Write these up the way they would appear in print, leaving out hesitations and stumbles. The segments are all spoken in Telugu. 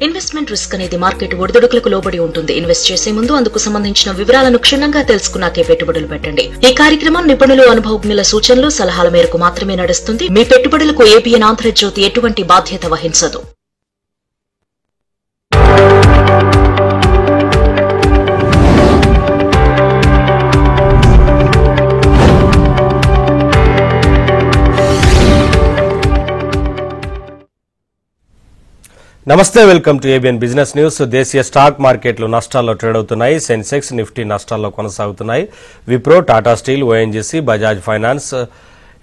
ఇన్వెస్ట్మెంట్ రిస్క్ అనేది మార్కెట్ ఒడిదుడుకులకు లోబడి ఉంటుంది. ఇన్వెస్ట్ చేసే ముందు అందుకు సంబంధించిన వివరాలను క్షుణ్ణంగా తెలుసుకున్నాకే పెట్టుబడులు పెట్టండి. ఈ కార్యక్రమం నిపుణులు, అనుభవజ్ఞుల సూచనలు, సలహాల మేరకు మాత్రమే నడుస్తుంది. మీ పెట్టుబడులకు ఏబిఎన్ ఆంధ్రజ్యోతి ఎటువంటి బాధ్యత వహించదు. నమస్తే, welcome to ABN business news. దేశీయ స్టాక్ మార్కెట్లు నష్టాల్లో ట్రేడ్ అవుతున్నాయి. సెన్సెక్స్, నిఫ్టీ నష్టాల్లో కొనసాగుతున్నాయి. Wipro, Tata steel, ONGC, Bajaj finance,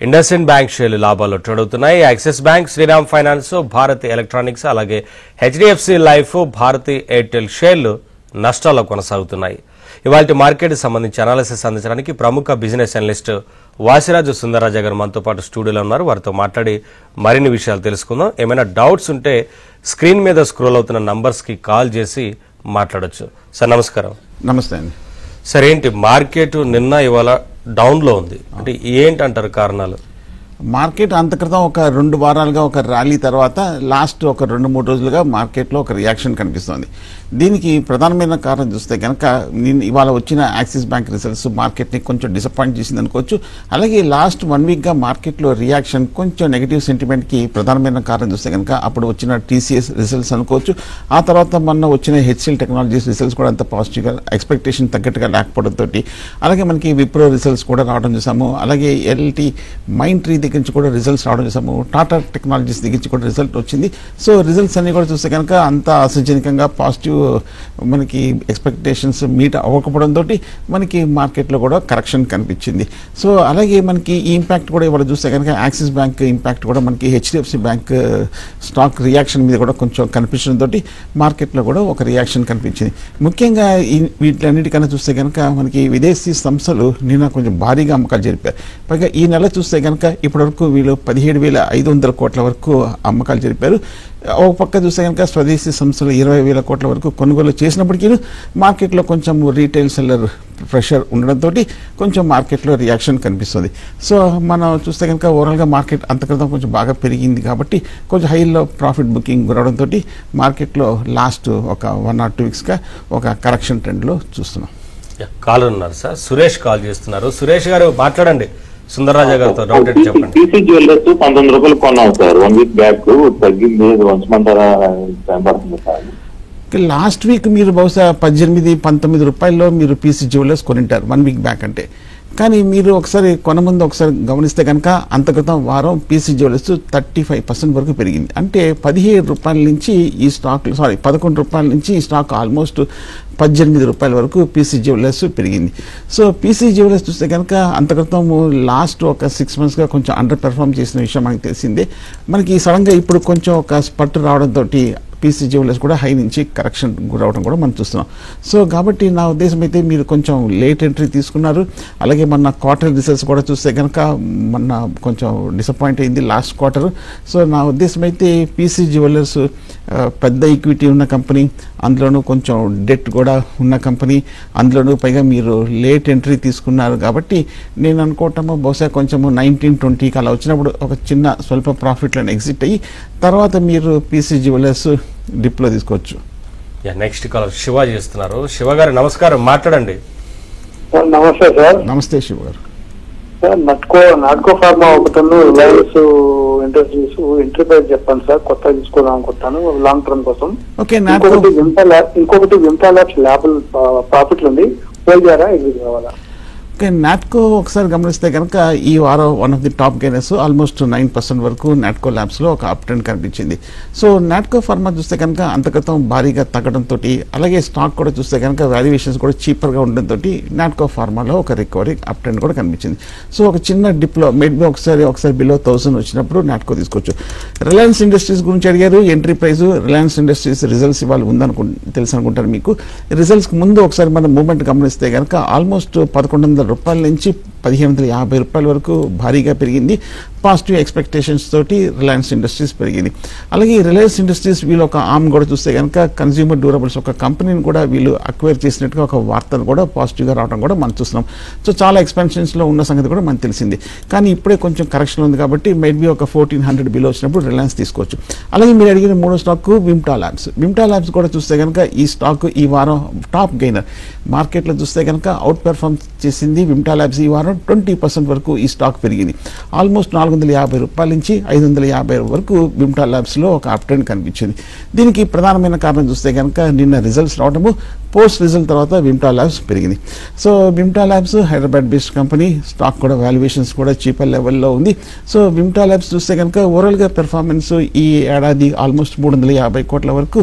IndusInd bank షేర్లు లాభాల్లో ట్రేడ్ అవుతున్నాయి. Axis bank, Shriram finance, Bharati electronics, అలాగే హెచ్డిఎఫ్సి లైఫ్, భారతి ఎయిర్టెల్ షేర్లు నష్టాల్లో కొనసాగుతున్నాయి. ఇవాళ మార్కెట్ సంబంధించి అనాలిసిస్ అందించడానికి ప్రముఖ బిజినెస్ అనలిస్ట్ వాసిరాజు సుందరరాజా గారు మనతో పాటు స్టూడియోలో ఉన్నారు. వారితో మాట్లాడి మరిన్ని విషయాలు తెలుసుకుందాం. ఏమైనా డౌట్స్ ఉంటే స్క్రీన్ మీద స్క్రోల్ అవుతున్న నంబర్స్ కి కాల్ చేసి మాట్లాడొచ్చు. సార్ నమస్కారం. నమస్తే అండి. సార్, ఏంటి మార్కెట్ నిన్న ఇవాళ డౌన్ లో ఉంది, అంటే ఏంటంటారు కారణాలు? మార్కెట్ అంతక్రితం ఒక 2 వారాలుగా ఒక ర్యాలీ తర్వాత లాస్ట్ ఒక 2-3 రోజులుగా మార్కెట్లో ఒక రియాక్షన్ కనిపిస్తోంది. దీనికి ప్రధానమైన కారణం చూస్తే కనుక ఇవాళ వచ్చిన యాక్సిస్ బ్యాంక్ రిజల్ట్స్ మార్కెట్ని కొంచెం డిసప్పాయింట్ చేసింది అనుకోవచ్చు. అలాగే లాస్ట్ 1 వీక్గా మార్కెట్లో రియాక్షన్ కొంచెం నెగిటివ్ సెంటిమెంట్కి ప్రధానమైన కారణం చూస్తే కనుక అప్పుడు వచ్చిన టీసీఎస్ రిజల్ట్స్ అనుకోవచ్చు. ఆ తర్వాత మొన్న వచ్చిన హెచ్సిఎల్ టెక్నాలజీస్ రిజల్ట్స్ కూడా అంత పాజిటివ్గా ఎక్స్పెక్టేషన్ తగ్గట్టుగా లేకపోవడంతో, అలాగే మనకి విప్రో రిజల్ట్స్ కూడా రావడం చూసాము. అలాగే ఎల్టీ మైండ్ ట్రీ దగ్గర నుంచి కూడా రిజల్ట్స్ రావడం చూసాము. టాటా టెక్నాలజీస్ దగ్గర నుంచి కూడా రిజల్ట్ వచ్చింది. సో రిజల్ట్స్ అన్ని కూడా చూస్తే కనుక అంత ఆశాజనకంగా పాజిటివ్ మనకి ఎక్స్పెక్టేషన్స్ మీట్ అవ్వకపోవడంతో మనకి మార్కెట్లో కూడా కరెక్షన్ కనిపించింది. సో అలాగే మనకి ఈ ఇంపాక్ట్ కూడా ఇవాళ చూస్తే కనుక యాక్సిస్ బ్యాంక్ ఇంపాక్ట్ కూడా మనకి హెచ్డిఎఫ్సి బ్యాంక్ స్టాక్ రియాక్షన్ మీద కూడా కొంచెం కనిపించడంతో మార్కెట్లో కూడా ఒక రియాక్షన్ కనిపించింది. ముఖ్యంగా వీటిలన్నిటికన్నా చూస్తే కనుక మనకి విదేశీ సంస్థలు నిన్న కొంచెం భారీగా అమ్మకాలు జరిపారు. పైగా ఈ నెల చూస్తే కనుక ఇప్పటివరకు వీళ్ళు 17,500 కోట్ల వరకు అమ్మకాలు జరిపారు. ఒక పక్క చూస్తే కనుక స్వదేశీ సంస్థలు 20,000 కోట్ల వరకు కొనుగోలు చేసినప్పటికీ మార్కెట్లో కొంచెం రీటైల్ సెల్లర్ ప్రెషర్ ఉండడంతో కొంచెం మార్కెట్లో రియాక్షన్ కనిపిస్తుంది. సో మనం చూస్తే కనుక ఓవరాల్గా మార్కెట్ అంతక్రితం కొంచెం బాగా పెరిగింది కాబట్టి కొంచెం హైలో ప్రాఫిట్ బుకింగ్ గురవడంతో మార్కెట్లో లాస్ట్ ఒక 1 or 2 వీక్స్గా ఒక కరెక్షన్ ట్రెండ్లో చూస్తున్నాం. కాల్ ఉన్నారు సార్, సురేష్ కాల్ చేస్తున్నారు. సురేష్ గారు మాట్లాడండి. సుందరరాజా గారితో డౌట్ ఏంటి చెప్పండి. పీసీ జ్యువెలర్స్ 19 రూపాయలు కొన్నాం సార్. 1 వీక్ బ్యాక్ తగ్గింది. వంచమంటారా? లాస్ట్ వీక్ మీరు బహుశా 18-19 రూపాయల్లో మీరు పీసీ జ్యువెలర్స్ కొనింటారు 1 వీక్ బ్యాక్ అంటే. కానీ మీరు ఒకసారి కొనముందు ఒకసారి గమనిస్తే కనుక అంతక్రితం వారం పీసీ జ్యువెలర్స్ 35% వరకు పెరిగింది. అంటే 17 రూపాయల నుంచి ఈ స్టాక్ 11 రూపాయల నుంచి ఈ స్టాక్ ఆల్మోస్ట్ 18 రూపాయల వరకు పీసీ జ్యువెలర్స్ పెరిగింది. సో పీసీ జ్యువెలర్స్ చూస్తే కనుక అంతక్రితం లాస్ట్ ఒక 6 monthsగా కొంచెం అండర్ పెర్ఫార్మ్ చేసిన విషయం మనకి తెలిసిందే. మనకి సడన్గా ఇప్పుడు కొంచెం ఒక స్పట్ రావడంతో పీసీ జ్యువెలర్స్ కూడా హై నుంచి కరెక్షన్ గురవడం కూడా మనం చూస్తున్నాం. సో కాబట్టి నా ఉద్దేశం అయితే మీరు కొంచెం లేట్ ఎంట్రీ తీసుకున్నారు. అలాగే మన క్వార్టర్ రిజల్ట్స్ కూడా చూస్తే కనుక మొన్న కొంచెం డిసప్పాయింట్ అయింది లాస్ట్ క్వార్టర్. సో నా ఉద్దేశం అయితే పీసీ జ్యువెలర్స్ పెద్ద ఈక్విటీ ఉన్న కంపెనీ, అందులోనూ కొంచెం డెట్ కూడా ఉన్న కంపెనీ, అందులోనూ పైగా మీరు లేట్ ఎంట్రీ తీసుకున్నారు కాబట్టి నేను అనుకోవటము బహుశా కొంచెం 19-20కి అలా వచ్చినప్పుడు ఒక చిన్న స్వల్ప ప్రాఫిట్లను ఎగ్జిట్ అయ్యి తర్వాత మీరు పీసీ జ్యువెలర్స్ డిప్లో తీసుకోవచ్చు. నెక్స్ట్ కాలర్ శివ చేస్తున్నారు. శివ గారు నమస్కారం, మాట్లాడండి. నమస్తే సార్. నమస్తే శివ గారు. సార్ నాట్కో ఫార్మా ఒకటను రిలయన్స్ ఇండస్ట్రీస్ ఎంట్రీ ప్రైస్ చెప్పండి సార్. కొత్తగా తీసుకోవాలని అనుకుంటాను లాంగ్ టర్మ్ కోసం. ఇంకొకటి వింటా ల్యాబ్స్ ప్రాఫిట్లు ఉంది, హోల్డ్ చేయాలా ఎగ్జిట్ కావాలా? ఓకే, నాట్కో ఒకసారి గమనిస్తే కనుక ఈ వారం one of the top gainers almost 9% వరకు నాట్కో ల్యాబ్స్లో ఒక అప్ ట్రెండ్ కనిపించింది. సో నాట్కో ఫార్మా చూస్తే కనుక అంతక్రితం భారీగా తగ్గడంతో, అలాగే స్టాక్ కూడా చూస్తే కనుక వాల్యుయేషన్స్ కూడా చీపర్గా ఉండడంతో నాట్కో ఫార్మాలో ఒక రికవరీ అప్ ట్రెండ్ కూడా కనిపించింది. సో ఒక చిన్న డిప్లో మేబీ ఒకసారి బిలో 1000 వచ్చినప్పుడు నాట్కో తీసుకోవచ్చు. రిలయన్స్ ఇండస్ట్రీస్ గురించి అడిగారు. Entry price Reliance industries results ఇవాళ తెలుసు అనుకుంటారు మీకు. రిజల్ట్స్కి ముందు ఒకసారి మనం మూవ్మెంట్ గమనిస్తే కనుక ఆల్మోస్ట్ 1100 రూపాయల నుంచి రూపాయల వరకు భారీగా పెరిగింది. పాజిటివ్ ఎక్స్పెక్టేషన్స్ తోటి రిలయన్స్ ఇండస్ట్రీస్ పెరిగింది. అలాగే రిలయన్స్ ఇండస్ట్రీస్ వీళ్ళు ఒక ఆర్మ్ కూడా చూస్తే కనుక కన్స్యూమర్ డ్యూరబుల్స్ ఒక కంపెనీని కూడా వీళ్ళు అక్వైర్ చేసినట్టుగా ఒక వార్తను కూడా పాజిటివ్గా రావడం కూడా మనం చూస్తున్నాం. సో చాలా ఎక్స్పెన్షన్స్లో ఉన్న సంగతి కూడా మనకు తెలిసింది. కానీ ఇప్పుడే కొంచెం కరెక్షన్ ఉంది కాబట్టి మేబీ ఒక 1400 బిలో వచ్చినప్పుడు రిలయన్స్ తీసుకోవచ్చు. అలాగే మీరు అడిగిన మూడో స్టాక్ విమ్టా ల్యాబ్స్ కూడా చూస్తే కనుక ఈ స్టాక్ ఈ వారం టాప్ గెయినర్. మార్కెట్లో చూస్తే కనుక అవుట్ పెర్ఫార్మ్ చేసింది విమ్టా ల్యాబ్స్. ఈ వారం 20% వరకు ఈ స్టాక్ పెరిగింది. ఆల్మోస్ట్ 450 రూపాయల నుంచి 550 వరకు విమ్టా ల్యాబ్స్లో ఒక అప్ ట్రెండ్ కనిపించింది. దీనికి ప్రధానమైన కారణం చూస్తే కనుక నిన్న రిజల్ట్స్ రావడము, పోస్ట్ రిజల్ట్ తర్వాత విమ్టా ల్యాబ్స్ పెరిగింది. So Vimta labs Hyderabad based company, stock కూడా వాల్యుయేషన్స్ కూడా చీపర్ లెవెల్లో ఉంది. సో విమ్టా ల్యాబ్స్ చూస్తే కనుక ఓవరాల్గా పెర్ఫార్మెన్స్ ఈ ఏడాది ఆల్మోస్ట్ 350 కోట్ల వరకు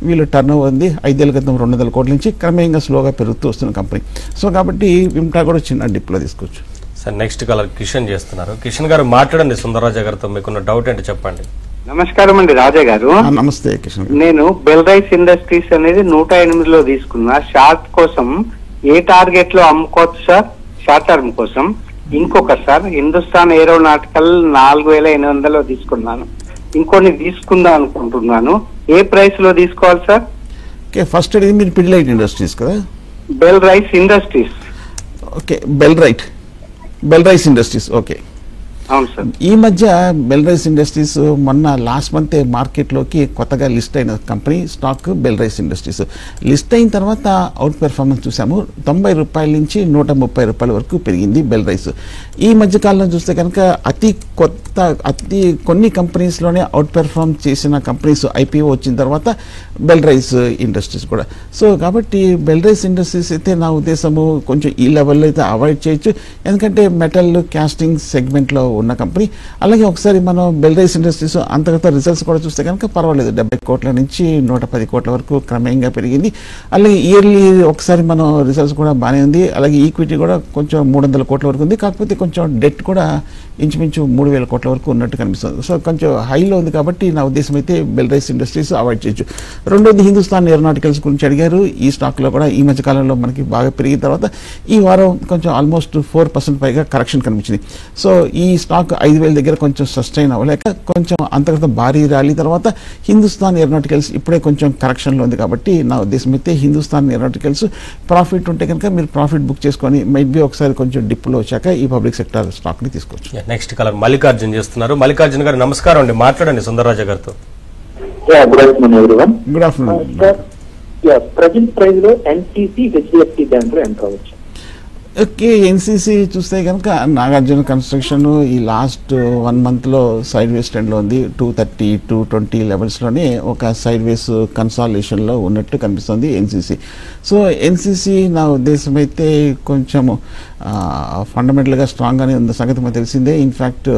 వీళ్ళు టర్న్ ఓవర్ ఉంది. 5 ఏళ్ల క్రితం 200 కోట్ల నుంచి క్రమేణంగా స్లోగా పెరుగుతూ వస్తున్న కంపెనీ. సో కాబట్టి విమ్టా కూడా చిన్న డిప్లో తీసుకోవచ్చు. సార్ నెక్స్ట్ కాలర్ కిషన్ చేస్తున్నారు. కిషన్ గారు మాట్లాడండి సుందరరాజా గారితో, మీకున్న డౌట్ ఏంటి చెప్పండి. నమస్కారం అండి రాజా గారు. నమస్తే కిషన్. నేను బెల్రైస్ ఇండస్ట్రీస్ అనేది 108లో తీసుకున్నా. షార్ట్ కోసం ఏ టార్గెట్ లో అమ్ముకోవచ్చు సార్? షార్ట్ టర్మ్ కోసం. ఇంకొక సార్ హిందుస్థాన్ ఏరోనాటికల్ 4800లో తీసుకున్నాను. ఇంకొన్ని తీసుకుందాం అనుకుంటున్నాను. ఏ ప్రైస్ లో తీసుకోవాలి సార్? ఓకే, ఫస్ట్ అడిగింది మీరు పిడిలైట్ ఇండస్ట్రీస్ కదా? Belrise industries. Okay, Belrise industries. Okay, అవును సార్. ఈ మధ్య బెల్రైస్ ఇండస్ట్రీస్ మొన్న లాస్ట్ మంత్ మార్కెట్లోకి కొత్తగా లిస్ట్ అయిన company stock Belrise industries. List అయిన తర్వాత అవుట్ పెర్ఫార్మెన్స్ చూసాము. 90 రూపాయల నుంచి 130 రూపాయల వరకు పెరిగింది బెల్రైస్. ఈ మధ్య కాలంలో చూస్తే కనుక అతి కొన్ని కంపెనీస్లోనే అవుట్ పెర్ఫార్మ్ చేసిన కంపెనీస్ ఐపీఓ వచ్చిన తర్వాత బెల్రైస్ ఇండస్ట్రీస్ కూడా. సో కాబట్టి బెల్రైస్ ఇండస్ట్రీస్ అయితే నా ఉద్దేశము కొంచెం ఈ లెవెల్లో అయితే అవాయిడ్ చేయొచ్చు. ఎందుకంటే మెటల్ క్యాస్టింగ్ సెగ్మెంట్లో ఉన్న కంపెనీ. అలాగే ఒకసారి మనం బెల్రైస్ ఇండస్ట్రీస్ అంతర్గత రిజల్ట్స్ కూడా చూస్తే కనుక పర్వాలేదు. 70 కోట్ల నుంచి 110 కోట్ల వరకు క్రమేణంగా పెరిగింది. అలాగే ఇయర్లీ ఒకసారి మనం రిజల్ట్స్ కూడా బాగానే ఉంది. అలాగే ఈక్విటీ కూడా కొంచెం 300 కోట్ల వరకు ఉంది. కాకపోతే కొంచెం డెట్ కూడా ఇంచుమించు 3000 కోట్ల వరకు ఉన్నట్టు కనిపిస్తుంది. సో కొంచెం హైలో ఉంది కాబట్టి నా ఉద్దేశం అయితే బెల్రైస్ ఇండస్ట్రీస్ అవాయిడ్ చేయొచ్చు. రెండోది హిందుస్థాన్ ఏరోనాటికల్స్ గురించి అడిగారు. ఈ స్టాక్లో కూడా ఈ మధ్య కాలంలో మనకి బాగా పెరిగిన తర్వాత ఈ వారం కొంచెం ఆల్మోస్ట్ 4% పైగా కరెక్షన్ కనిపించింది. సో ఈ స్టాక్ 5000 దగ్గర కొంచెం సస్టైన్ అవ్వలేక కొంచెం అంతర్గత భారీ ర్యాలీ తర్వాత హిందుస్థాన్ ఏరోనాటికల్స్ ఇప్పుడే కొంచెం కరెక్షన్లో ఉంది కాబట్టి నా ఉద్దేశం అయితే హిందుస్థాన్ ఏరోనాటికల్స్ ప్రాఫిట్ ఉంటే కనుక మీరు ప్రాఫిట్ బుక్ చేసుకొని మైబీ ఒకసారి కొంచెం డిప్లో వచ్చాక ఈ పబ్లిక్ సెక్టర్ స్టాక్ని తీసుకోవచ్చు. నెక్స్ట్ కలర్ మల్లికార్జున్ చేస్తున్నారు. మల్లికార్జున్ గారు నమస్కారం అండి, మాట్లాడండి సుందరరాజా గారితో. Good afternoon everyone. Good afternoon. Present price లో ఎన్సీసీ హెచ్డిఎఫ్సి బ్యాంక్ లో ఎంటర్ అవ్వచ్చు. ఓకే, ఎన్సీసీ చూస్తే కనుక నాగార్జున కన్స్ట్రక్షన్ ఈ లాస్ట్ 1 మంత్లో సైడ్ వేస్ ట్రెండ్లో ఉంది. 230, 220 లెవెల్స్లోనే ఒక సైడ్ వేస్ కన్సాలేషన్లో ఉన్నట్టు కనిపిస్తుంది ఎన్సీసీ. సో ఎన్సీసీ నా ఉద్దేశం అయితే కొంచెము ఫండమెంటల్గా స్ట్రాంగ్గానే ఉన్న సంగతి మనకు తెలిసిందే. ఇన్ఫ్యాక్ట్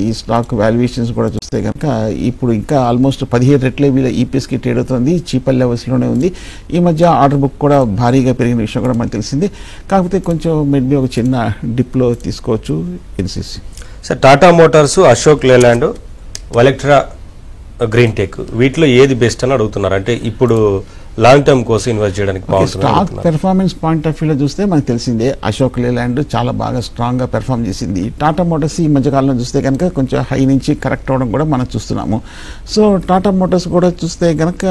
ఈ స్టాక్ వాల్యుయేషన్స్ కూడా చూస్తే కనుక ఇప్పుడు ఇంకా ఆల్మోస్ట్ 17 రెట్లే వీళ్ళ ఈపీఎస్కి ట్రేడ్ అవుతుంది. చీపర్ లెవెల్స్లోనే ఉంది. ఈ మధ్య ఆర్డర్ బుక్ కూడా భారీగా పెరిగిన విషయం కూడా మనకు తెలిసిందే. కాకపోతే కొంచెం మేబీ ఒక చిన్న డిప్లో తీసుకోవచ్చు NCC. Sir Tata motors, Ashok Leyland, Olectra, green tech వీటిలో ఏది బెస్ట్ అని అడుగుతున్నారు. అంటే ఇప్పుడు లాంగ్ టర్మ్ కోసం ఇన్వెస్ట్ చేయడానికి స్టాక్ పెర్ఫార్మెన్స్ పాయింట్ ఆఫ్ వ్యూలో చూస్తే మనకు తెలిసిందే అశోక్ లేలాండ్ చాలా బాగా స్ట్రాంగ్గా పెర్ఫార్మ్ చేసింది. టాటా మోటార్స్ ఈ మధ్యకాలంలో చూస్తే కనుక కొంచెం హై నుంచి కరెక్ట్ అవ్వడం కూడా మనం చూస్తున్నాము. సో టాటా మోటార్స్ కూడా చూస్తే కనుక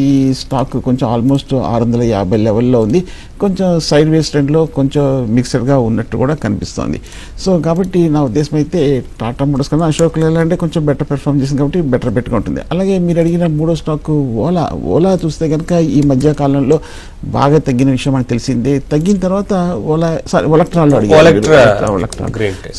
ఈ స్టాక్ కొంచెం ఆల్మోస్ట్ 650 లెవెల్లో ఉంది. కొంచెం సైడ్ వేస్ ట్రెండ్లో కొంచెం మిక్సర్గా ఉన్నట్టు కూడా కనిపిస్తోంది. సో కాబట్టి నా ఉద్దేశం అయితే టాటా మోటార్స్ కన్నా అశోక్ లేలాండ్ కొంచెం బెటర్ పెర్ఫార్మ్ చేసింది కాబట్టి బెటర్ బెట్గా ఉంటుంది. అలాగే మీరు అడిగిన మూడో స్టాక్ ఓలా చూస్తే కనుక ఈ మధ్య కాలంలో బాగా తగ్గిన విషయం మనకు తెలిసిందే. తగ్గిన తర్వాత వలెక్ట్రాలో అడిగారు.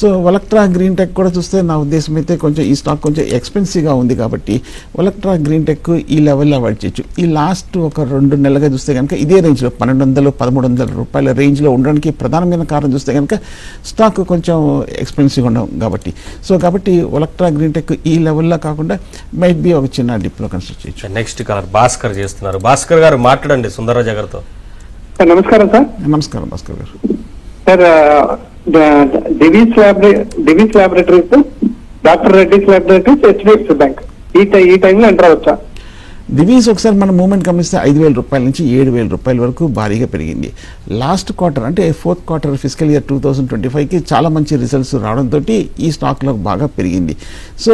సో వలెక్ట్రా గ్రీన్ టెక్ కూడా చూస్తే నా ఉద్దేశం అయితే కొంచెం ఈ స్టాక్ కొంచెం ఎక్స్పెన్సివ్గా ఉంది కాబట్టి వలెక్ట్రా గ్రీన్ టెక్ ఈ లెవెల్లో అవాయిడ్ చేయొచ్చు. ఈ లాస్ట్ ఒక 2 నెలలుగా చూస్తే కనుక ఇదే రేంజ్లో 1200-1300 రూపాయల రేంజ్లో ఉండడానికి ప్రధానమైన కారణం చూస్తే కనుక స్టాక్ కొంచెం ఎక్స్పెన్సివ్గా ఉండడం కాబట్టి. సో కాబట్టి వలెక్ట్రా గ్రీన్ టెక్ ఈ లెవెల్లో కాకుండా మైట్ బి ఒక చిన్న డిప్లో కన్సిడర్ చేయొచ్చు. నెక్స్ట్ కలర్ భాస్కర్ చేస్తున్నారు. భాస్కర్ గారు మాట్లాడండి సుందరరాజా గారితో. నమస్కారం సార్. నమస్కారం Bhaskar garu. Sir Divi's laboratories, doctor Reddy's laboratories, HDFC bank ఈ టైంలో ఎంటర్ అవచ్చా? దివీస్ ఒకసారి మన మూవ్మెంట్ గమనిస్తే 5,000 రూపాయల నుంచి 7,000 రూపాయల వరకు భారీగా పెరిగింది. లాస్ట్ క్వార్టర్ అంటే ఫోర్త్ క్వార్టర్ ఫిజికల్ ఇయర్ 2025కి చాలా మంచి రిజల్ట్స్ రావడంతో ఈ స్టాక్లో బాగా పెరిగింది. సో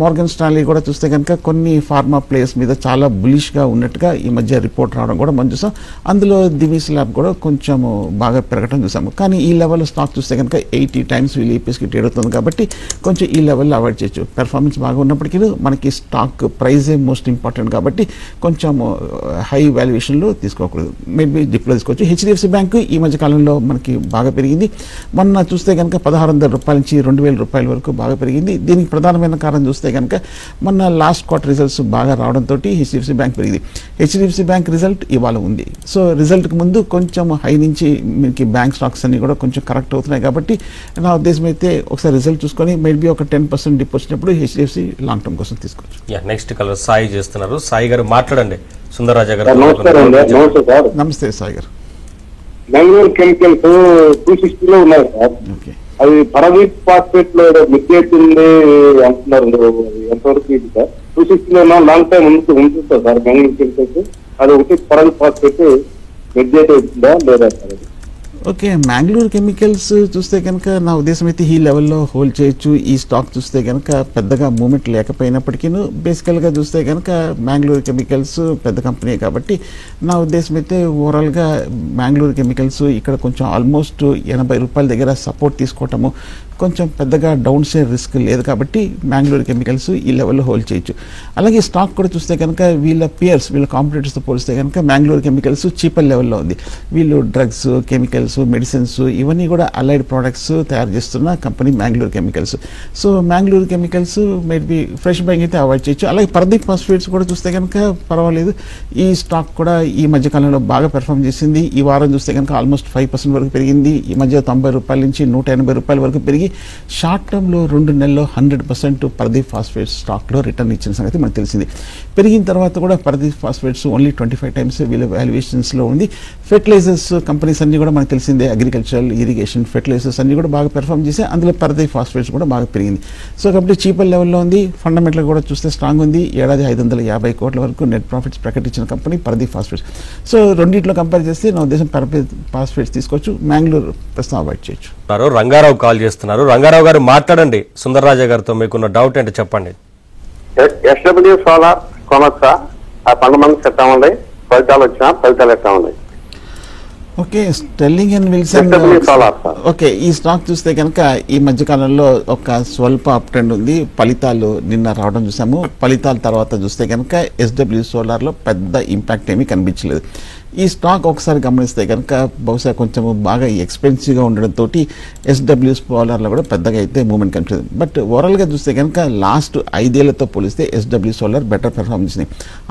మోర్గన్ స్టాన్లీ కూడా చూస్తే కనుక కొన్ని ఫార్మా ప్లేయర్స్ మీద చాలా బులిష్గా ఉన్నట్టుగా ఈ మధ్య రిపోర్ట్ రావడం కూడా మనం చూసాం. అందులో దివీస్ ల్యాబ్ కూడా కొంచెం బాగా పెరగడం చూసాము. కానీ ఈ లెవెల్లో స్టాక్ చూస్తే కనుక 80 టైమ్స్ ఈపీఎస్కి ట్రేడ్ అవుతుంది కాబట్టి కొంచెం ఈ లెవెల్లో అవాయిడ్ చేయొచ్చు. పెర్ఫార్మెన్స్ బాగా ఉన్నప్పటికీ మనకి స్టాక్ ప్రైజే మోస్ట్ ఇంపార్టెంట్ కాబట్టి కొంచెం హై వాల్యుయేషన్లో తీసుకోకూడదు, మేబీ డిప్లో తీసుకోవచ్చు. హెచ్డిఎఫ్సి బ్యాంకు ఈ మధ్య కాలంలో మనకి బాగా పెరిగింది. మొన్న చూస్తే కనుక 1,600 రూపాయల నుంచి 2,000 రూపాయల వరకు బాగా పెరిగింది. దీనికి ప్రధానమైన కారణం చూస్తే కనుక మొన్న లాస్ట్ క్వార్టర్ రిజల్ట్స్ బాగా రావడంతో హెచ్డిఎఫ్సి బ్యాంక్ పెరిగింది. హెచ్డిఎఫ్సి బ్యాంక్ రిజల్ట్ ఇవాళ ఉంది. సో రిజల్ట్కి ముందు కొంచెం హై నుంచి మీకు బ్యాంక్ స్టాక్స్ అన్ని కూడా కొంచెం కరెక్ట్ అవుతున్నాయి కాబట్టి నా ఉద్దేశం అయితే ఒకసారి రిజల్ట్ చూసుకొని మేబీ ఒక 10% డిప్ వచ్చినప్పుడు హెచ్డిఎఫ్సి లాంగ్ టర్మ్ కోసం తీసుకోవచ్చు. నెక్స్ట్ కలర్ సాయి చేస్తున్నారు. సాయి గారు మాట్లాడండి. సుందరరాజా గారు. నమస్తే సార్. నమస్తే సాయి గారు. బెంగళూరు కెమికల్స్ 260 లో ఉన్నాయి సార్. ఓకే, అది పరదీప్ ఫాస్ఫేట్ లో మిస్టేక్ ఉంది అంటున్నారు. ఎంతవరకు ఇది సార్? 260 లో లాంగ్ టైం ఉంటుంది సార్ బెంగళూరు కెమికల్స్. అది ఒకటి పరదీప్ ఫాస్ఫేట్ మిస్టేక్ అవుతుందా లేదా సార్? ఓకే, మ్యాంగ్లూర్ కెమికల్స్ చూస్తే కనుక నా ఉద్దేశం అయితే ఈ లెవెల్లో హోల్డ్ చేయొచ్చు. ఈ స్టాక్ చూస్తే కనుక పెద్దగా మూమెంట్ లేకపోయినప్పటికీ బేసికల్గా చూస్తే కనుక మ్యాంగ్లూర్ కెమికల్స్ పెద్ద కంపెనీ కాబట్టి నా ఉద్దేశం అయితే ఓవరాల్గా మ్యాంగ్లూర్ కెమికల్స్ ఇక్కడ కొంచెం ఆల్మోస్ట్ 80 రూపాయల దగ్గర సపోర్ట్ తీసుకోవటము కొంచెం పెద్దగా డౌన్ సైడ్ రిస్క్ లేదు కాబట్టి మ్యాంగ్లూర్ కెమికల్స్ ఈ లెవెల్లో హోల్డ్ చేయొచ్చు. అలాగే స్టాక్ కూడా చూస్తే కనుక వీళ్ళ పియర్స్ వీళ్ళ కాంపిటేటర్స్తో పోలిస్తే కనుక మ్యాంగ్లూర్ కెమికల్స్ చీపర్ లెవెల్లో ఉంది. వీళ్ళు డ్రగ్స్, కెమికల్స్, మెడిసిన్స్ ఇవన్నీ కూడా అలైడ్ ప్రోడక్ట్స్ తయారు చేస్తున్న company Mangalore chemicals. So Mangalore chemicals maybe fresh buying అయితే అవాయిడ్ చేయొచ్చు. అలాగే పరదీప్ ఫాస్ఫేట్స్ కూడా చూస్తే కనుక పర్వాలేదు. ఈ స్టాక్ కూడా ఈ మధ్యకాలంలో బాగా పెర్ఫామ్ చేసింది. ఈ వారం చూస్తే కనుక ఆల్మోస్ట్ 5% వరకు పెరిగింది. ఈ మధ్య 90 రూపాయల నుంచి 180 రూపాయల వరకు పెరిగి షార్ట్ టర్మ్లో 2 నెలల్లో 100% పరదీప్ ఫాస్ఫేట్స్ స్టాక్లో రిటర్న్ ఇచ్చిన సంగతి మనకు తెలిసింది. పెరిగిన తర్వాత కూడా పరదీప్ ఫాస్ఫేట్స్ ఓన్లీ 25 టైమ్స్ వీళ్ళ వాల్యుయేషన్స్లో ఉంది. ఫెర్టిలైజర్స్ కంపెనీస్ అన్ని కూడా మనకు తెలిసిందే, అగ్రికల్చరల్, ఇరిగేషన్, ఫెర్టిలైజర్స్ అన్ని కూడా బాగా పెర్ఫామ్ చేసి అందులో పరదీప్ ఫాస్ఫేట్స్ కూడా బాగా పెరిగింది. సో కాబట్టి చీపర్ లెవెల్లో ఉంది. ఫండమెంటల్ కూడా చూస్తే స్ట్రాంగ్ ఉంది. ఏడాది 550 కోట్ల వరకు నెట్ ప్రాఫిట్స్ ప్రకటించిన కంపెనీ పరదీప్ ఫాస్ఫేట్స్. సో రెండింటిలో కంపేర్ చేస్తే నా ఉద్దేశం పరదీప్ ఫాస్ఫేట్స్ తీసుకోవచ్చు. మ్యాంగ్లూర్ ప్రస్తుతం అవాయిడ్ చేయొచ్చు. రంగారావు కాల్ చేస్తున్నారు. రంగారావు గారు మాట్లాడండి. సుందరరాజా గారితో మీకున్న డౌట్ ఏంటో చెప్పండి. ఎస్డబ్ల్యూ సోలార్ కొనొచ్చా? ఆ 12 మంది సెట్ అవ్వండి. ఫలితాలు వచ్చినా ఫలితాలు ఎట్లా ఉన్నాయి? Okay, sterling and Wilson. Okay, ఈ స్టాక్ చూస్తే కనుక ఈ మధ్యకాలంలో ఒక స్వల్ప అప్ ట్రెండ్ ఉంది. ఫలితాలు నిన్న రావడం చూసాము. ఫలితాల తర్వాత చూస్తే కనుక ఎస్డబ్ల్యూ సోలార్లో పెద్ద ఇంపాక్ట్ ఏమీ కనిపించలేదు. ఈ స్టాక్ ఒకసారి గమనిస్తే కనుక బహుశా కొంచెం బాగా ఎక్స్పెన్సివ్గా ఉండడంతో ఎస్డబ్ల్యూ సోలార్లో కూడా పెద్దగా అయితే మూవ్మెంట్ కనిపించదు. బట్ ఓవరాల్గా చూస్తే కనుక లాస్ట్ 5 ఏళ్లతో పోలిస్తే ఎస్డబ్ల్యూ సోలార్ బెటర్ పెర్ఫార్మెన్స్ ఇచ్చింది.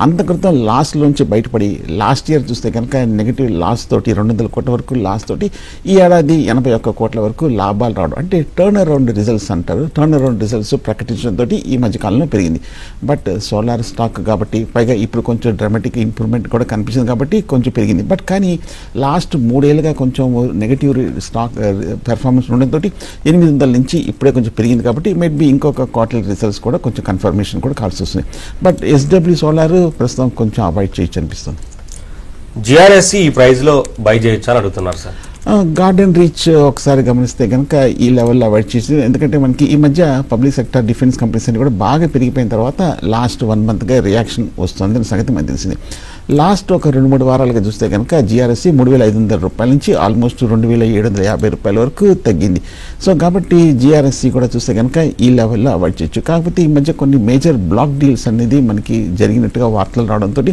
అంత క్రితం లాస్లోంచి బయటపడి లాస్ట్ ఇయర్ చూస్తే కనుక నెగిటివ్ లాస్ తోటి 200 కోట్ల వరకు లాస్ తోటి ఈ ఏడాది 81 కోట్ల వరకు లాభాలు రావడం అంటే టర్న్ అరౌండ్ రిజల్ట్స్ అంటారు. టర్న్ అరౌండ్ రిజల్ట్స్ ప్రకటించడంతో ఈ మధ్యకాలంలో పెరిగింది. బట్ సోలార్ స్టాక్ కాబట్టి పైగా ఇప్పుడు కొంచెం డ్రామాటిక్ ఇంప్రూవ్మెంట్ కూడా కనిపించింది కాబట్టి కొంచెం పెరిగింది. బట్ కానీ లాస్ట్ 3 ఏళ్ళుగా కొంచెం నెగిటివ్ స్టాక్ పెర్ఫార్మెన్స్ ఉండడంతో 800 నుంచి ఇప్పుడే కొంచెం పెరిగింది కాబట్టి మేబీ ఇంకొక క్వార్టర్ రిజల్ట్స్ కూడా కొంచెం కన్ఫర్మేషన్ కూడా కావాల్సి వస్తుంది. బట్ ఎస్డబ్ల్యూ సోలార్ ప్రస్తుతం కొంచెం అవాయిడ్ చేయొచ్చు అనిపిస్తుంది. జిఆర్ఎస్సి ఈ ప్రైస్ లో బై చేయొచ్చు అని అడుగుతున్నారు సార్. గార్డెన్ రీచ్ ఒకసారి గమనిస్తే కనుక ఈ లెవెల్లో అవాయిడ్ చేసి, ఎందుకంటే మనకి ఈ మధ్య పబ్లిక్ సెక్టర్ డిఫెన్స్ కంపెనీస్ అన్ని కూడా బాగా పెరిగిపోయిన తర్వాత లాస్ట్ 1 మంత్గా రియాక్షన్ వస్తుంది అనే సంగతి మనకు తెలిసింది. లాస్ట్ ఒక 2-3 వారాలుగా చూస్తే కనుక జిఆర్ఎస్సి 3,500 రూపాయల నుంచి ఆల్మోస్ట్ 2,750 రూపాయల వరకు తగ్గింది. సో కాబట్టి జిఆర్ఎస్సి కూడా చూస్తే కనుక ఈ లెవెల్లో అవాయిడ్ చేయొచ్చు. కాకపోతే ఈ మధ్య కొన్ని మేజర్ బ్లాక్ డీల్స్ అనేది మనకి జరిగినట్టుగా వార్తలు రావడంతో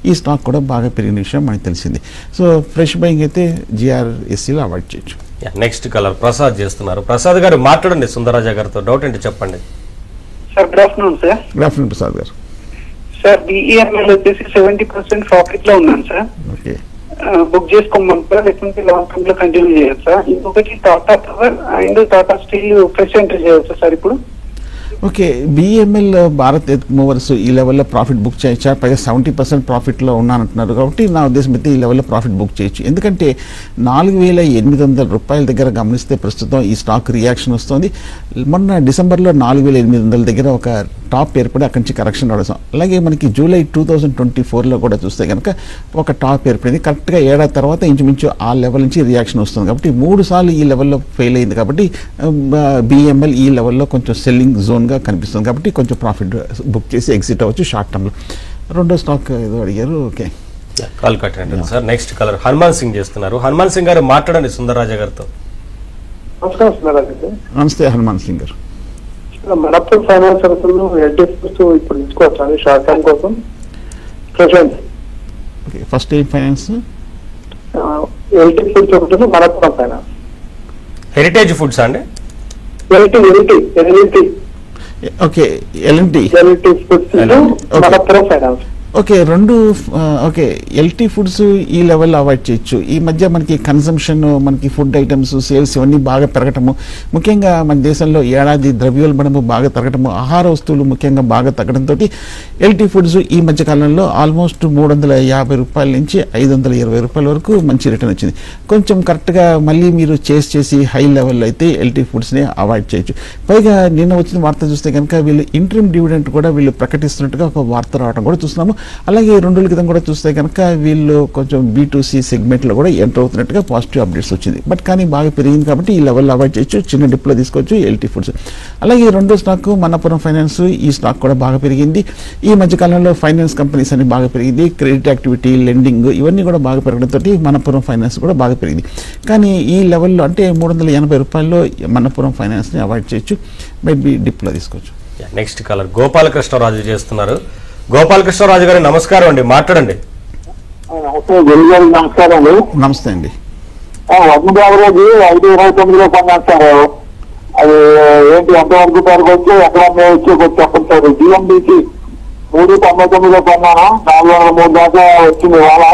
ఈ స్టాక్ కూడా బాగా పెరిగిన విషయం మనకు తెలిసింది. సో ఫ్రెష్ బయింగ్ అయితే జిఆర్ఎస్సిలో అవాయిడ్ చేయొచ్చు. నెక్స్ట్ కలర్ ప్రసాద్ చేస్తున్నారు. ప్రసాద్ గారు మాట్లాడండి. సుందరరాజా గారితో డౌట్ ఏంటి చెప్పండి. Sir good afternoon sir. Good afternoon Prasad garu. Sir BEML వచ్చేసి 70% ప్రాఫిట్ లో ఉన్నాను సార్. ఓకే, బుక్ చేసుకోమంటారా లేకుంటే లాంగ్ టర్మ్ లో కంటిన్యూ చేయొచ్చు సార్? ఇంకొకటి Tata power and Tata steel fresh entry చేయొచ్చు సార్ ఇప్పుడు? Okay, BML Bharat earth movers ఈ లెవెల్లో ప్రాఫిట్ బుక్ చేయొచ్చా? పైగా 70% ప్రాఫిట్లో ఉన్నానంటున్నారు కాబట్టి నా ఉద్దేశం అయితే ఈ లెవెల్లో ప్రాఫిట్ బుక్ చేయొచ్చు. ఎందుకంటే 4,800 రూపాయల దగ్గర గమనిస్తే ప్రస్తుతం ఈ స్టాక్ రియాక్షన్ వస్తుంది. మొన్న డిసెంబర్లో 4,800 దగ్గర ఒక టాప్ ఏర్పడి అక్కడి నుంచి కరెక్షన్ రావడం. అలాగే మనకి జూలై 2024లో కూడా చూస్తే కనుక ఒక టాప్ ఏర్పడింది. కరెక్ట్గా ఏడాది తర్వాత ఇంచుమించు ఆ లెవెల్ నుంచి రియాక్షన్ వస్తుంది కాబట్టి 3 సార్లు ఈ లెవెల్లో ఫెయిల్ అయింది. కాబట్టి బిఎంఎల్ ఈ లెవెల్లో కొంచెం సెల్లింగ్ జోన్గా కనిపిస్తుంది కాబట్టి కొంచెం ప్రాఫిట్ బుక్ చేసి ఎగ్జిట్ అవ్వచ్చు షార్ట్ టర్మ్లో. రెండో స్టాక్ ఏదో అడిగారు. ఓకే, కాల్ కట్టండి sir. Next colour Hanuman Singh చేస్తున్నారు. హనుమాన్ సింగ్ గారు మాట్లాడండి సుందరరాజ గారితో. నమస్కారం సుందరరాజు గారు. నమస్తే హనుమాన్ సింగ్ గారు. మనప్పుడు ఫైనాన్స్ సర్వీసులు ఎల్టీఎఫ్స్ ఇప్పుడు తీసుకోవచ్చు షార్ట్ టర్మ్ కోసం present. Okay, first aid finance, LT foods ఒకటి, మనపురం ఫైనాన్స్. హెరిటేజ్ ఫుడ్స్ అండి? LT okay, LNT foods, Manappuram finance. Okay, రెండు ఓకే. ఎల్టీ ఫుడ్స్ ఈ లెవెల్లో అవాయిడ్ చేయొచ్చు. ఈ మధ్య మనకి కన్సంప్షన్, మనకి ఫుడ్ ఐటమ్స్ సేల్స్ ఇవన్నీ బాగా పెరగటము, ముఖ్యంగా మన దేశంలో ఏడాది ద్రవ్యోల్బణము బాగా తగ్గటము, ఆహార వస్తువులు ముఖ్యంగా బాగా తగ్గడంతో ఎల్టీ ఫుడ్స్ ఈ మధ్య కాలంలో ఆల్మోస్ట్ 350 రూపాయల నుంచి 520 రూపాయల వరకు మంచి రిటర్న్ వచ్చింది. కొంచెం కరెక్ట్గా మళ్ళీ మీరు చేసి హై లెవెల్లో అయితే ఎల్టీ ఫుడ్స్ని అవాయిడ్ చేయొచ్చు. పైగా నిన్న వచ్చిన వార్త చూస్తే కనుక వీళ్ళు ఇంట్రీమ్ డివిడెంట్ కూడా వీళ్ళు ప్రకటిస్తున్నట్టుగా ఒక వార్త రావడం కూడా చూస్తున్నాము. అలాగే 2 రోజుల క్రితం కూడా చూస్తే కనుక వీళ్ళు కొంచెం B2C సెగ్మెంట్లో కూడా ఎంటర్ అవుతున్నట్టుగా పాజిటివ్ అప్డేట్స్ వచ్చింది. బట్ కానీ బాగా పెరిగింది కాబట్టి ఈ లెవెల్లో అవాయిడ్ చేయొచ్చు, చిన్న డిప్లో తీసుకోవచ్చు ఎల్టీ ఫుడ్స్. అలాగే రెండో స్టాక్ మనపురం ఫైనాన్స్, ఈ స్టాక్ కూడా బాగా పెరిగింది. ఈ మధ్యకాలంలో ఫైనాన్స్ కంపెనీస్ అన్ని బాగా పెరిగింది. క్రెడిట్ యాక్టివిటీ, లెండింగ్ ఇవన్నీ కూడా బాగా పెరగడంతో మనపురం ఫైనాన్స్ కూడా బాగా పెరిగింది. కానీ ఈ లెవెల్లో అంటే 380 రూపాయల్లో మనపురం ఫైనాన్స్ని అవాయిడ్ చేయొచ్చు, మేబీ డిప్లో తీసుకోవచ్చు. నెక్స్ట్ కలర్ గోపాలకృష్ణరాజు చేస్తున్నారు. గోపాలకృష్ణరాజు గారు నమస్కారం అండి, మాట్లాడండి. నమస్కారం. నమస్తే అండి. వడ్డీ యావరేజ్ 5.29లో కొన్నారు. అది ఏంటి ఎంతవరకు పెరగొచ్చు, ఎక్కడ వచ్చి చెప్పండి. జిఎండిసి 3.99లో కొన్నాను, 403 దాకా వచ్చింది. ఇవాళ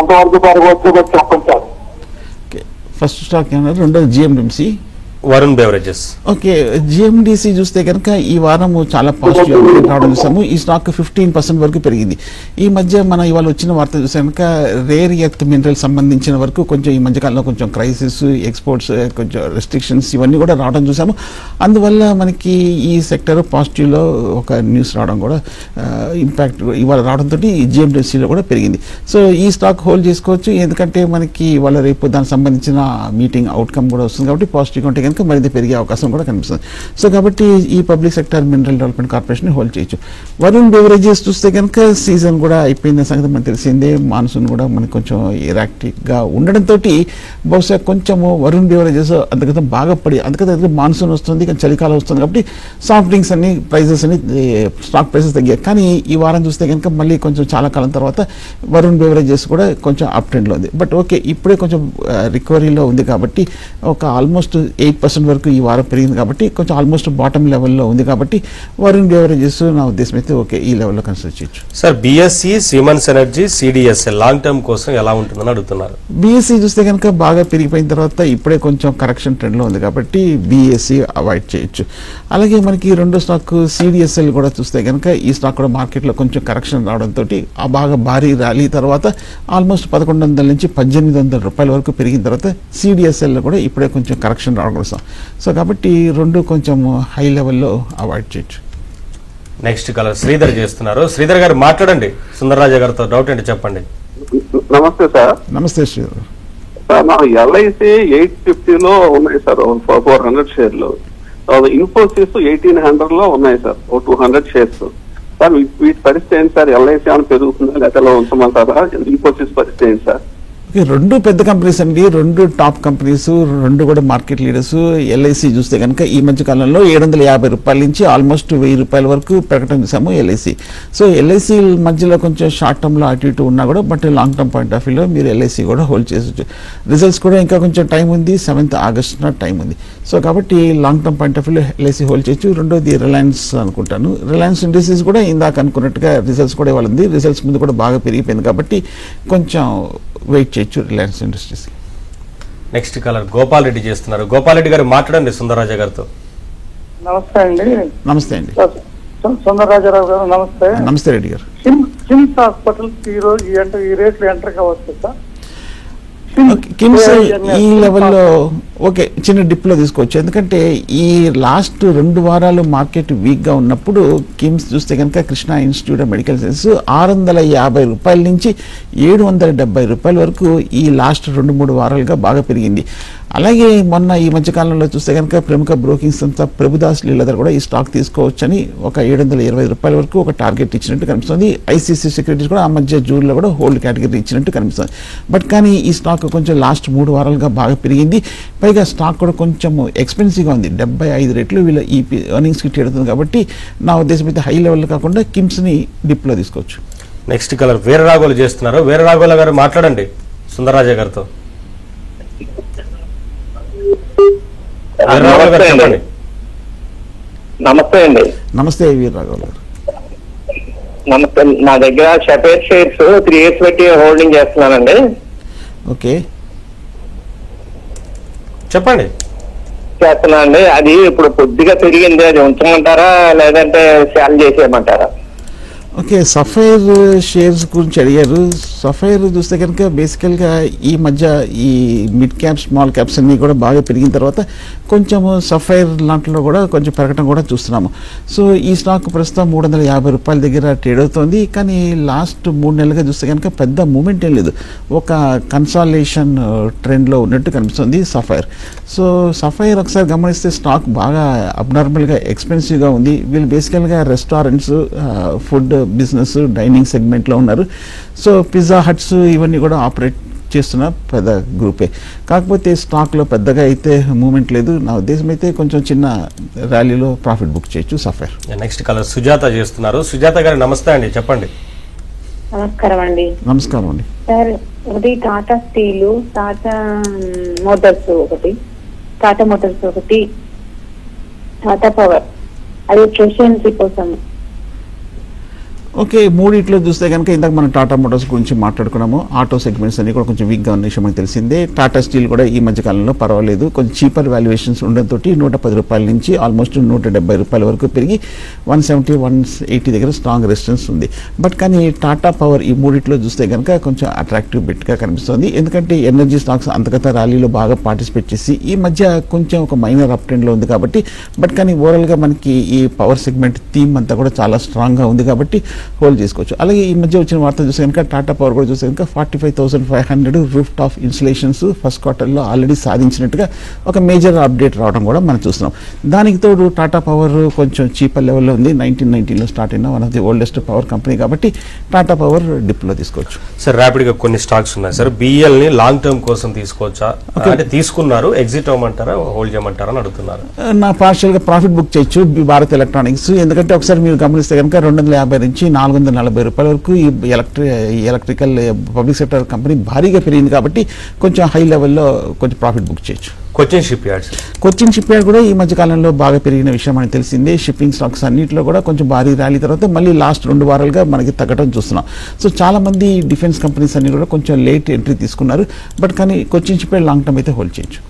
ఎంతవరకు పెరగొచ్చు చెప్పండి సార్. ఫస్ట్ స్టాక్ ఏమన్నారు? రెండోది GMDC, Varun beverages. Okay, GMDC చూస్తే కనుక ఈ వారం చాలా పాజిటివ్ అప్డేట్ రావడం చూసాము. ఈ స్టాక్ 15% వరకు పెరిగింది. ఈ మధ్య మన ఇవాళ వచ్చిన వార్త చూస్తే కనుక రేర్ ఎర్త్ మినరల్ సంబంధించిన వరకు కొంచెం ఈ మధ్యకాలంలో కొంచెం క్రైసిస్, ఎక్స్పోర్ట్స్ కొంచెం రెస్ట్రిక్షన్స్ ఇవన్నీ కూడా రావడం చూసాము. అందువల్ల మనకి ఈ సెక్టర్ పాజిటివ్లో ఒక న్యూస్ రావడం కూడా ఇంపాక్ట్ ఇవాళ రావడంతో జిఎండిసిలో కూడా పెరిగింది. సో ఈ స్టాక్ హోల్డ్ చేసుకోవచ్చు, ఎందుకంటే మనకి ఇవాళ రేపు దానికి సంబంధించిన మీటింగ్ అవుట్కమ్ కూడా వస్తుంది కాబట్టి పాజిటివ్గా ఉంటే కనుక మరింత పెరిగే అవకాశం కూడా కనిపిస్తుంది. సో కాబట్టి ఈ public sector mineral development corporation hold చేయొచ్చు. వరుణ్ బెవరేజెస్ చూస్తే కనుక సీజన్ కూడా అయిపోయిన సంగతి మనకు తెలిసిందే. మాన్సూన్ కూడా మనకు కొంచెం ఎరాక్టివ్గా ఉండడంతో బహుశా కొంచెము వరుణ్ బెవరేజెస్ అందుకంటే బాగా పడి, అందుకంటే మాన్సూన్ వస్తుంది, చలికాలం వస్తుంది కాబట్టి సాఫ్ట్ డ్రింక్స్ అన్ని ప్రైజెస్ అని స్టాక్ ప్రైసెస్ తగ్గాయి. కానీ ఈ వారం చూస్తే కనుక మళ్ళీ కొంచెం చాలా కాలం తర్వాత వరుణ్ బెవరేజెస్ కూడా కొంచెం అప్ ట్రెండ్లో ఉంది. బట్ ఓకే, ఇప్పుడే కొంచెం రికవరీలో ఉంది కాబట్టి ఒక ఆల్మోస్ట్ 8% వరకు ఈ వారం పెరిగింది కాబట్టి కొంచెం ఆల్మోస్ట్ బాటమ్ లెవెల్లో ఉంది కాబట్టి వరుణ్ బెవరేజెస్ నా ఉద్దేశం అయితే ఓకే ఈ లెవెల్లో కన్సిడర్ చేయొచ్చు. Sir BSc, siemens energy, CDSL long term కోసం ఎలా ఉంటుందని అడుగుతున్నారు. బిఎస్సి చూస్తే కనుక బాగా పెరిగిపోయిన తర్వాత ఇప్పుడే కొంచెం కరెక్షన్ ట్రెండ్లో ఉంది కాబట్టి బిఎస్సి అవాయిడ్ చేయొచ్చు. అలాగే మనకి రెండో స్టాక్ సిడిఎస్ఎల్ కూడా చూస్తే కనుక ఈ స్టాక్ కూడా మార్కెట్లో కొంచెం కరెక్షన్ రావడంతో ఆ బాగా భారీ ర్యాలీ తర్వాత ఆల్మోస్ట్ 1100 నుంచి 1800 రూపాయల వరకు పెరిగిన తర్వాత సిడిఎస్ఎల్ కూడా ఇప్పుడే కొంచెం కరెక్షన్ రావడం. సో కాబట్టి రెండు కొంచెం హై లెవెల్లో అవాయిడ్ చేయొచ్చు. నెక్స్ట్ కలర్ శ్రీధర్ చేస్తున్నారు. శ్రీధర్ గారు మాట్లాడండి, సుందరరాజ గారితో డౌట్ ఏంటి చెప్పండి. నమస్తే సార్. నమస్తే శ్రీధర్ సార్, నా ఎల్ఐసి 850లో ఉన్నాయి సార్, 400 షేర్లు. ఇన్ఫోసిస్ 1800లో ఉన్నాయి సార్, 200 షేర్స్. సార్ వీటి పరిస్థితి ఏంటి సార్? ఎల్ఐసి అని పెరుగుతుందా లేకపోతే ఉంచమంటారా? ఇన్ఫోసిస్ పరిస్థితి ఏంటి సార్? రెండు పెద్ద కంపెనీస్ అండి, రెండు టాప్ కంపెనీస్, రెండు కూడా మార్కెట్ లీడర్స్. ఎల్ఐసి చూస్తే కనుక ఈ మధ్య కాలంలో 750 రూపాయల నుంచి ఆల్మోస్ట్ 1000 రూపాయల వరకు ప్రకటన చేశాము ఎల్ఐసి. సో ఎల్ఐసి మధ్యలో కొంచెం షార్ట్ టర్మ్లో అటు ఇటు ఉన్నా కూడా but long term point of వ్యూలో మీరు ఎల్ఐసి కూడా హోల్డ్ చేసుకోవచ్చు. రిజల్ట్స్ కూడా ఇంకా కొంచెం టైం ఉంది, 7th ఆగస్టున టైం ఉంది. సో కాబట్టి లాంగ్ టర్మ్ పాయింట్ ఆఫ్ వ్యూలో ఎల్ఐసి హోల్డ్ చేయొచ్చు. రెండోది రిలయన్స్ అనుకుంటాను. రిలయన్స్ ఇండస్ట్రీస్ కూడా ఇందాక అనుకున్నట్టుగా రిజల్ట్స్ కూడా ఇవ్వాలి ఉంది. రిజల్ట్స్ ముందు కూడా బాగా పెరిగిపోయింది కాబట్టి కొంచెం వెయిట్ చేయొచ్చు Reliance industries. Next colour Gopal Reddy చేస్తున్నారు. గోపాల్ రెడ్డి గారు మాట్లాడండి సుందరరాజ గారితో. నమస్తే అండి. నమస్తే అండి. సుందరరాజారావు గారు నమస్తే. నమస్తే రెడ్డి గారు. కిమ్స్ హాస్పిటల్ ఈ రేట్లు ఎంటర్ కావచ్చు సార్? కిమ్స్ ఈ లెవెల్లో ఓకే చిన్న డిప్లో తీసుకోవచ్చు. ఎందుకంటే ఈ లాస్ట్ 2 వారాలు మార్కెట్ వీక్గా ఉన్నప్పుడు కిమ్స్ చూస్తే కనుక Krishna institute of medical science ₹650 నుంచి ₹770 వరకు ఈ లాస్ట్ 2-3 వారాలుగా బాగా పెరిగింది. అలాగే మొన్న ఈ మధ్యకాలంలో చూస్తే కనుక ప్రముఖ బ్రోకింగ్ సంస్థ ప్రభుదాస్ లీలాధర్ కూడా ఈ స్టాక్ తీసుకోవచ్చని ఒక ₹720 వరకు ఒక టార్గెట్ ఇచ్చినట్టు కనిపిస్తుంది. ఐసీసీ సెక్యూరిటీస్ కూడా ఆ మధ్య జూన్లో కూడా హోల్డ్ కేటగిరీ ఇచ్చినట్టు కనిపిస్తుంది. బట్ కానీ ఈ స్టాక్ కొంచెం లాస్ట్ 3 వారాలుగా బాగా పెరిగింది. పైగా స్టాక్ కూడా కొంచెం ఎక్స్పెన్సివ్గా ఉంది. 75 రెట్లు వీళ్ళ ఈ ఎర్నింగ్స్కి చేరుతుంది. కాబట్టి నా ఉద్దేశం అయితే హై లెవెల్ కాకుండా కిమ్స్ని డిప్లో తీసుకోవచ్చు. నెక్స్ట్ కలర్ వీరరాఘవులు చేస్తున్నారు. వీరరాఘవుల గారు మాట్లాడండి సుందరరాజా గారితో. నమస్తే అండి. నమస్తే వీరరాఘవులు గారు. నమస్తే. నా దగ్గర షపేర్ షేర్స్ 3 years పెట్టి హోల్డింగ్ చేస్తున్నానండి. ఓకే చెప్పండి. చేస్తున్నా అండి. అది ఇప్పుడు కొద్దిగా పెరిగింది, అది ఉంచమంటారా లేదంటే సేల్ చేసేయమంటారా? ఓకే సఫైర్ షేర్స్ గురించి అడిగారు. సఫైర్ చూస్తే కనుక బేసికల్గా ఈ మధ్య ఈ మిడ్ క్యాప్ స్మాల్ క్యాప్స్ అన్నీ కూడా బాగా పెరిగిన తర్వాత కొంచెం సఫైర్ లాంటిలో కూడా కొంచెం పెరగడం కూడా చూస్తున్నాము. సో ఈ స్టాక్ ప్రస్తుతం ₹350 దగ్గర ట్రేడ్ అవుతుంది. కానీ లాస్ట్ 3 నెలలుగా చూస్తే కనుక పెద్ద మూమెంట్ ఏం లేదు. ఒక కన్సాలేషన్ ట్రెండ్లో ఉన్నట్టు కనిపిస్తుంది సఫైర్. సో సఫైర్ ఒకసారి గమనిస్తే స్టాక్ బాగా అబ్నార్మల్గా ఎక్స్పెన్సివ్గా ఉంది. వీళ్ళు బేసికల్గా రెస్టారెంట్స్, ఫుడ్ బిజినెస్, డైనింగ్ సెగ్మెంట్లో ఉన్నారు. సో పిజ్జా హట్స్ ఇవన్నీ కూడా ఆపరేట్ చేస్తున్న పెద్ద గ్రూపే. కాకపోతే స్టాక్లో పెద్దగా అయితే మూమెంట్ లేదు. నా ఉద్దేశం అయితే కొంచెం చిన్న ర్యాలీలో ప్రాఫిట్ బుక్ చేయొచ్చు సఫైర్. నెక్స్ట్ కలర్ సుజాత చేస్తున్నారు. సుజాత గారు నమస్తే అండి, చెప్పండి. నమస్కారం అండి. నమస్కారం అండి. సార్ ఒకటి టాటా స్టీల్, టాటా మోటార్స్ ఒకటి, టాటా పవర్, అది ట్రెషరీ కోసం. ఓకే మూడిట్లో చూస్తే కనుక ఇందాక మనం టాటా మోటార్స్ గురించి మాట్లాడుకున్నాము. ఆటో సెగ్మెంట్స్ అన్ని కూడా కొంచెం వీక్గా ఉన్న విషయం మనకు తెలిసిందే. టాటా స్టీల్ కూడా ఈ మధ్యకాలంలో పర్వాలేదు, కొంచెం చీపర్ వాల్యుయేషన్స్ ఉండడంతో ₹110 నుంచి ఆల్మోస్ట్ ₹170 వరకు పెరిగి 170, 180 దగ్గర స్ట్రాంగ్ రెసిస్టెన్స్ ఉంది. బట్ కానీ టాటా పవర్ ఈ మూడిట్లో చూస్తే కనుక కొంచెం అట్రాక్టివ్ బిట్గా కనిపిస్తుంది. ఎందుకంటే ఎనర్జీ స్టాక్స్ అంతగత ర్యాలీలో బాగా పార్టిసిపేట్ చేసి ఈ మధ్య కొంచెం ఒక మైనర్ అప్ ట్రెండ్లో ఉంది కాబట్టి. బట్ కానీ ఓవరాల్గా మనకి ఈ పవర్ సెగ్మెంట్ థీమ్ అంతా కూడా చాలా స్ట్రాంగ్గా ఉంది కాబట్టి హోల్డ్ చేసుకోవచ్చు. అలాగే ఈ మధ్య వచ్చిన వార్త చూస్తే కనుక టాటా పవర్ కూడా చూస్తే కనుక 45,500 రూఫ్ టాప్ ఇన్స్టలేషన్స్ ఫస్ట్ క్వార్టర్లో ఆల్రెడీ సాధించినట్టుగా ఒక మేజర్ అప్డేట్ రావడం కూడా మనం చూస్తున్నాం. దానికి తోడు టాటా పవర్ కొంచెం చీపర్ లెవెల్లో ఉంది. 1919లో స్టార్ట్ అయిన one of the oldest power company కాబట్టి టాటా పవర్ డిప్లో తీసుకోవచ్చు. సార్ ర్యాపిడ్గా కొన్ని స్టాక్స్ ఉన్నాయి సార్. బిఎల్ని లాంగ్ టర్మ్ కోసం తీసుకోవచ్చా? అంటే తీసుకున్నారు, ఎగ్జిట్ అవ్వమంటారా, హోల్డ్ చేయమంటారా అని అడుగుతున్నారు. నా పార్షియల్గా ప్రాఫిట్ బుక్ చేయొచ్చు భారత్ ఎలక్ట్రానిక్స్. ఎందుకంటే ఒకసారి మీరు గమనిస్తే కనుక $250 నుంచి $440 వరకు ఈ ఎలక్ట్రికల్ పబ్లిక్ సెక్టర్ కంపెనీ భారీగా పెరిగింది కాబట్టి కొంచెం హై లెవెల్లో కొంచెం ప్రాఫిట్ బుక్ చేయొచ్చు. Cochin ship yards, Cochin ship yard కూడా ఈ మధ్య కాలంలో బాగా పెరిగిన విషయం మనకు తెలిసిందే. షిప్పింగ్ స్టాక్స్ అన్నింటిలో కూడా కొంచెం భారీ ర్యాలీ తర్వాత మళ్ళీ లాస్ట్ 2 వారాలుగా మనకి తగ్గడం చూస్తున్నాం. సో చాలా మంది డిఫెన్స్ కంపెనీస్ అన్ని కూడా కొంచెం లేట్ ఎంట్రీ తీసుకున్నారు. బట్ కానీ Cochin ship yard long term అయితే హోల్డ్ చేయొచ్చు.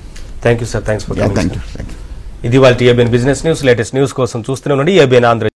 Thank you sir. Thanks for thank you. ఇది వాళ్ళ ABN business news. Latest news కోసం చూస్తూనే ఉండండి ఏబిఎన్ ఆంధ్ర.